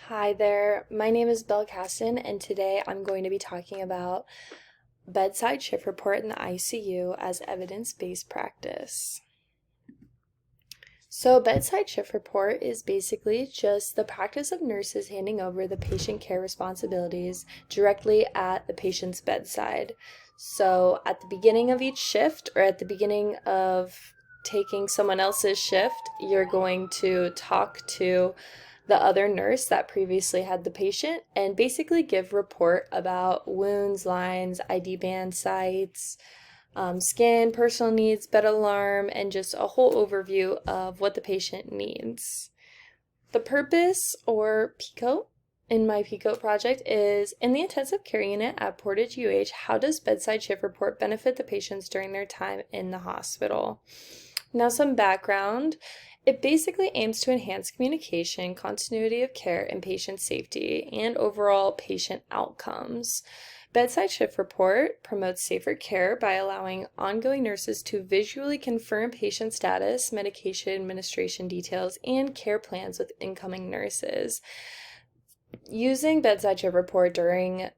Hi there, my name is Belle Caston, and today I'm going to be talking about bedside shift report in the ICU as evidence-based practice. So, bedside shift report is basically just the practice of nurses handing over the patient care responsibilities directly at the patient's bedside. So, at the beginning of each shift or at the beginning of taking someone else's shift, you're going to talk to the other nurse that previously had the patient and basically give report about wounds, lines, ID band sites, skin, personal needs, bed alarm, and just a whole overview of what the patient needs. The purpose, or PICO, in my PICO project is in the intensive care unit at Portage UH, how does bedside shift report benefit the patients during their time in the hospital? Now, some background. It basically aims to enhance communication, continuity of care, and patient safety, and overall patient outcomes. Bedside shift report promotes safer care by allowing ongoing nurses to visually confirm patient status, medication administration details, and care plans with incoming nurses. Using bedside shift report during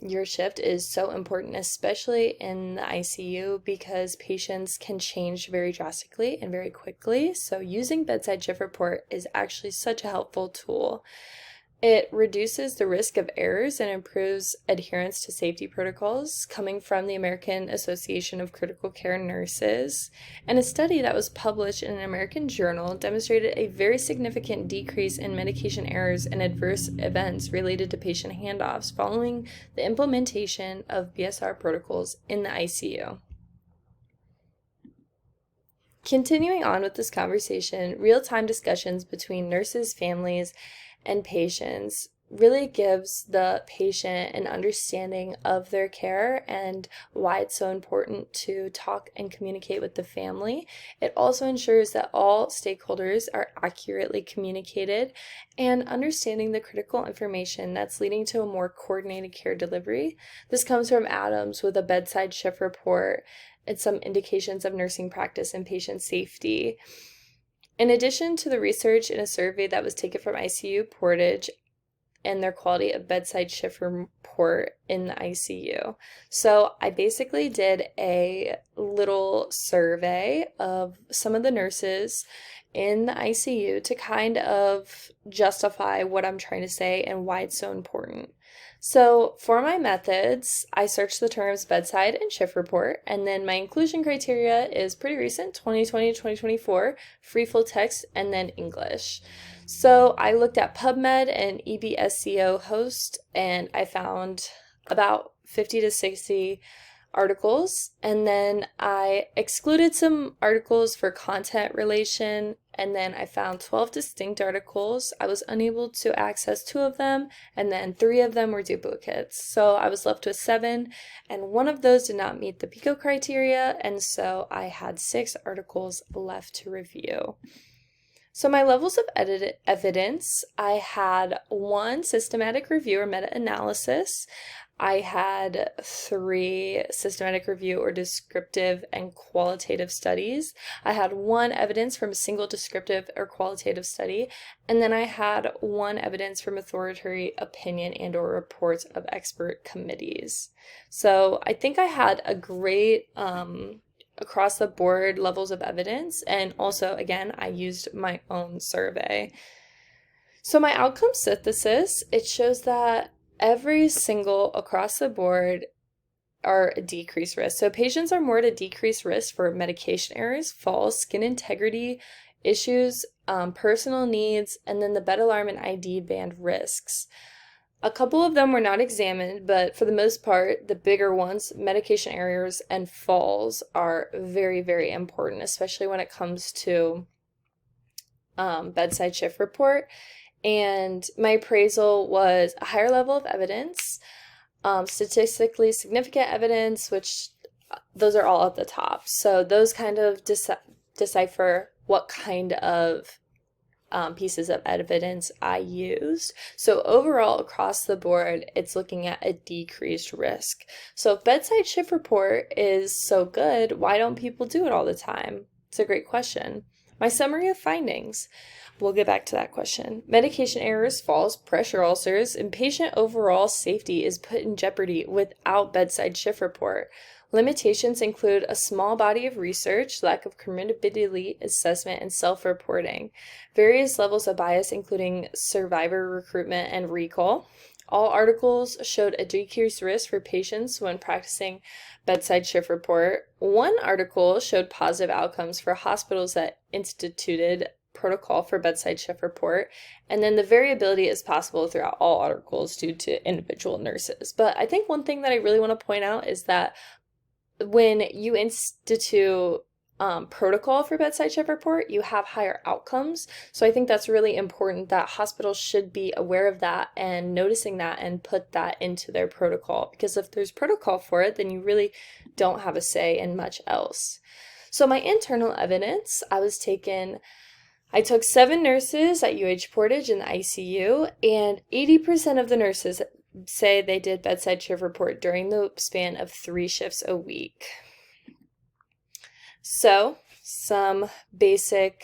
your shift is so important, especially in the ICU, because patients can change very drastically and very quickly. So using bedside shift report is actually such a helpful tool. It reduces the risk of errors and improves adherence to safety protocols coming from the American Association of Critical Care Nurses. And a study that was published in an American journal demonstrated a very significant decrease in medication errors and adverse events related to patient handoffs following the implementation of BSR protocols in the ICU. Continuing on with this conversation, real-time discussions between nurses, families, and patients really gives the patient an understanding of their care and why it's so important to talk and communicate with the family. It also ensures that all stakeholders are accurately communicated and understanding the critical information that's leading to a more coordinated care delivery. This comes from Adams with a bedside shift report and some indications of nursing practice and patient safety. In addition to the research in a survey that was taken from ICU Portage and their quality of bedside shift report in the ICU. So I basically did a little survey of some of the nurses in the ICU to kind of justify what I'm trying to say and why it's so important. So for my methods, I searched the terms bedside and shift report, and then my inclusion criteria is pretty recent, 2020 to 2024, free full text, and then English. So I looked at PubMed and EBSCO host, and I found about 50 to 60 articles, and then I excluded some articles for content relation, and then I found 12 distinct articles. I was unable to access 2 of them, and then 3 of them were duplicates. So I was left with 7, and one of those did not meet the PICO criteria, and so I had 6 articles left to review. So my levels of evidence, I had 1 systematic review or meta-analysis. I had 3 systematic review or descriptive and qualitative studies. I had 1 evidence from a single descriptive or qualitative study, and then I had 1 evidence from authoritative opinion and or reports of expert committees. So I think I had a great across the board levels of evidence, and also again I used my own survey. So my outcome synthesis, it shows that every single across the board are a decreased risk. So patients are more at a decreased risk for medication errors, falls, skin integrity issues, personal needs, and then the bed alarm and ID band risks. A couple of them were not examined, but for the most part, the bigger ones, medication errors and falls, are very, very important, especially when it comes to bedside shift report. And my appraisal was a higher level of evidence, statistically significant evidence, which those are all at the top. So those kind of decipher what kind of pieces of evidence I used. So overall, across the board, it's looking at a decreased risk. So if bedside shift report is so good, why don't people do it all the time? It's a great question. My summary of findings. We'll get back to that question. Medication errors, falls, pressure ulcers, and patient overall safety is put in jeopardy without bedside shift report. Limitations include a small body of research, lack of committability assessment, and self-reporting. Various levels of bias, including survivor recruitment and recall. All articles showed a decreased risk for patients when practicing bedside shift report. One article showed positive outcomes for hospitals that instituted protocol for bedside shift report, and then the variability is possible throughout all articles due to individual nurses. But I think one thing that I really want to point out is that when you institute protocol for bedside shift report, you have higher outcomes. So I think that's really important that hospitals should be aware of that and noticing that and put that into their protocol, because if there's protocol for it, then you really don't have a say in much else. So my internal evidence, I took 7 nurses at UH Portage in the ICU, and 80% of the nurses say they did bedside shift report during the span of 3 shifts a week. So, some basic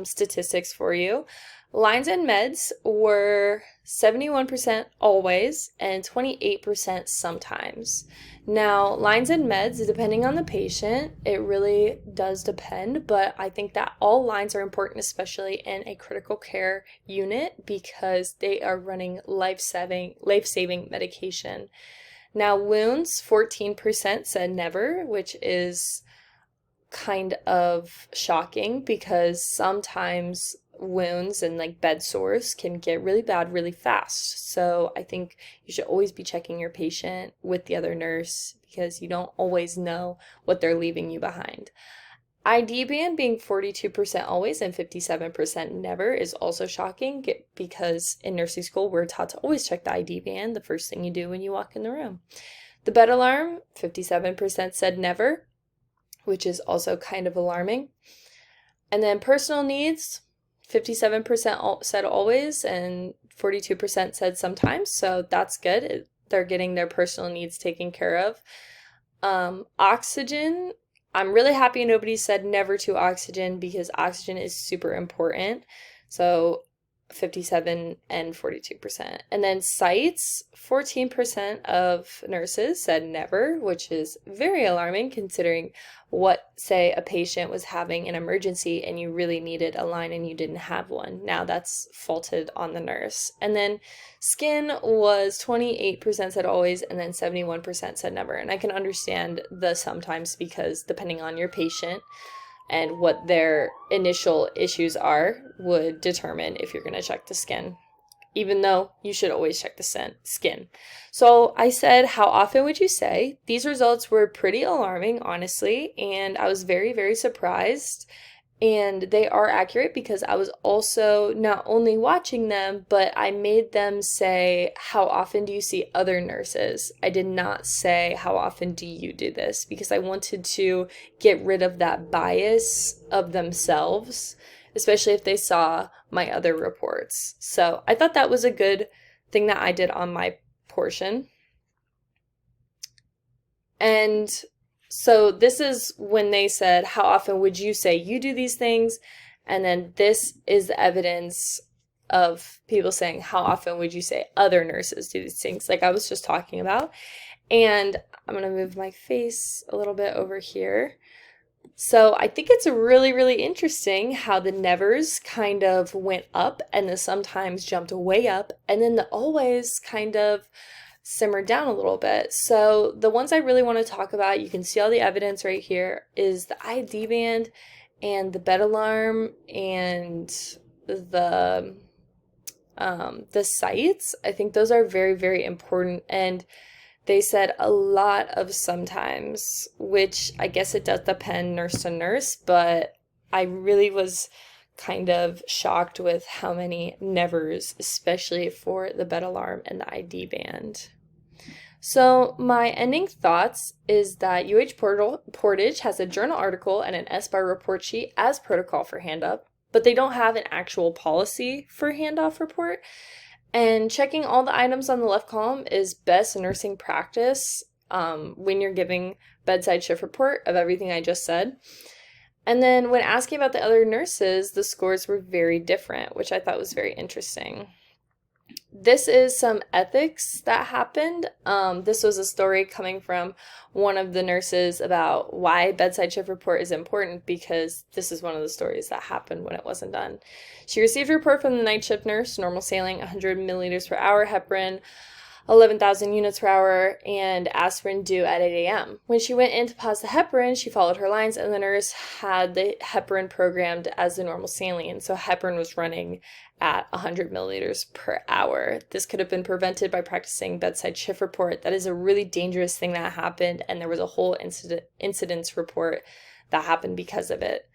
statistics for you. Lines and meds were 71% always and 28% sometimes. Now, lines and meds, depending on the patient, it really does depend, but I think that all lines are important, especially in a critical care unit, because they are running life-saving medication. Now, wounds, 14% said never, which is kind of shocking because sometimes wounds and like bed sores can get really bad really fast. So I think you should always be checking your patient with the other nurse because you don't always know what they're leaving you behind. ID band being 42% always and 57% never is also shocking because in nursing school we're taught to always check the ID band the first thing you do when you walk in the room. The bed alarm, 57% said never, which is also kind of alarming. And then personal needs, 57% said always and 42% said sometimes, so that's good. They're getting their personal needs taken care of. Oxygen, I'm really happy nobody said never to oxygen because oxygen is super important. So 57 and 42%. And then sites, 14% of nurses said never, which is very alarming considering what, say, a patient was having an emergency and you really needed a line and you didn't have one. Now that's faulted on the nurse. And then skin was 28% said always and then 71% said never. And I can understand the sometimes because depending on your patient and what their initial issues are would determine if you're going to check the skin, even though you should always check the skin. So I said, how often would you say? These results were pretty alarming, honestly, and I was very, very surprised. And they are accurate because I was also not only watching them, but I made them say, how often do you see other nurses? I did not say, how often do you do this? Because I wanted to get rid of that bias of themselves, especially if they saw my other reports. So I thought that was a good thing that I did on my portion. And so this is when they said, how often would you say you do these things? And then this is the evidence of people saying, how often would you say other nurses do these things? Like I was just talking about. And I'm going to move my face a little bit over here. So I think it's really, really interesting how the nevers kind of went up and the sometimes jumped way up. And then the always kind of simmered down a little bit. So the ones I really want to talk about, you can see all the evidence right here, is the ID band and the bed alarm and the sites. I think those are very, very important. And they said a lot of sometimes, which I guess it does depend nurse to nurse, but I really was kind of shocked with how many nevers, especially for the bed alarm and the ID band. So my ending thoughts is that UH Portage has a journal article and an SBAR report sheet as protocol for hand-up, but they don't have an actual policy for handoff report. And checking all the items on the left column is best nursing practice when you're giving bedside shift report of everything I just said. And then when asking about the other nurses, the scores were very different, which I thought was very interesting. This is some ethics that happened. This was a story coming from one of the nurses about why bedside shift report is important, because this is one of the stories that happened when it wasn't done. She received a report from the night shift nurse, normal saline 100 milliliters per hour, heparin 11,000 units per hour, and aspirin due at 8 a.m. When she went in to pause the heparin, she followed her lines, and the nurse had the heparin programmed as the normal saline. So heparin was running at 100 milliliters per hour. This could have been prevented by practicing bedside shift report. That is a really dangerous thing that happened, and there was a whole incidence report that happened because of it,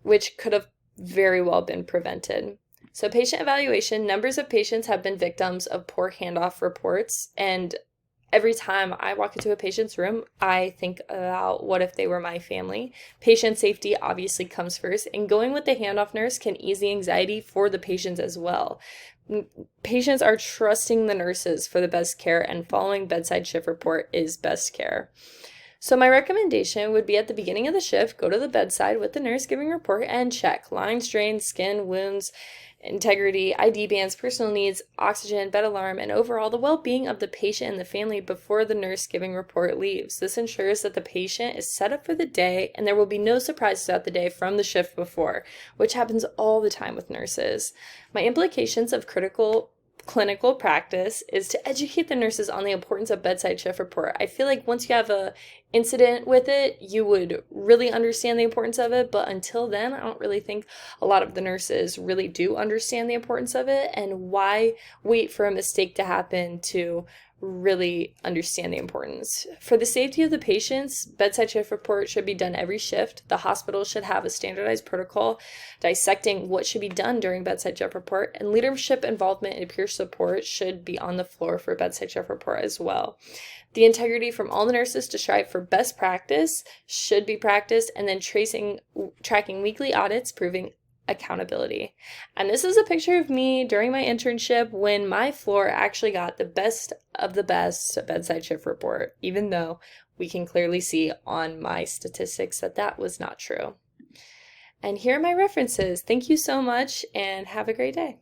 which could have very well been prevented. So patient evaluation, numbers of patients have been victims of poor handoff reports, and every time I walk into a patient's room, I think about what if they were my family. Patient safety obviously comes first, and going with the handoff nurse can ease the anxiety for the patients as well. Patients are trusting the nurses for the best care, and following bedside shift report is best care. So my recommendation would be at the beginning of the shift, go to the bedside with the nurse giving report and check lines, drains, skin, wounds, integrity, ID bands, personal needs, oxygen, bed alarm, and overall the well-being of the patient and the family before the nurse giving report leaves. This ensures that the patient is set up for the day and there will be no surprises throughout the day from the shift before, which happens all the time with nurses. My implications of critical clinical practice is to educate the nurses on the importance of bedside shift report. I feel like once you have a incident with it, you would really understand the importance of it, but until then, I don't really think a lot of the nurses really do understand the importance of it, and why wait for a mistake to happen to really understand the importance. For the safety of the patients, bedside shift report should be done every shift. The hospital should have a standardized protocol dissecting what should be done during bedside shift report, and leadership involvement and peer support should be on the floor for bedside shift report as well. The integrity from all the nurses to strive for best practice should be practiced, and then tracking weekly audits, proving accountability. And this is a picture of me during my internship when my floor actually got the best of the best bedside shift report, even though we can clearly see on my statistics that that was not true. And here are my references. Thank you so much and have a great day.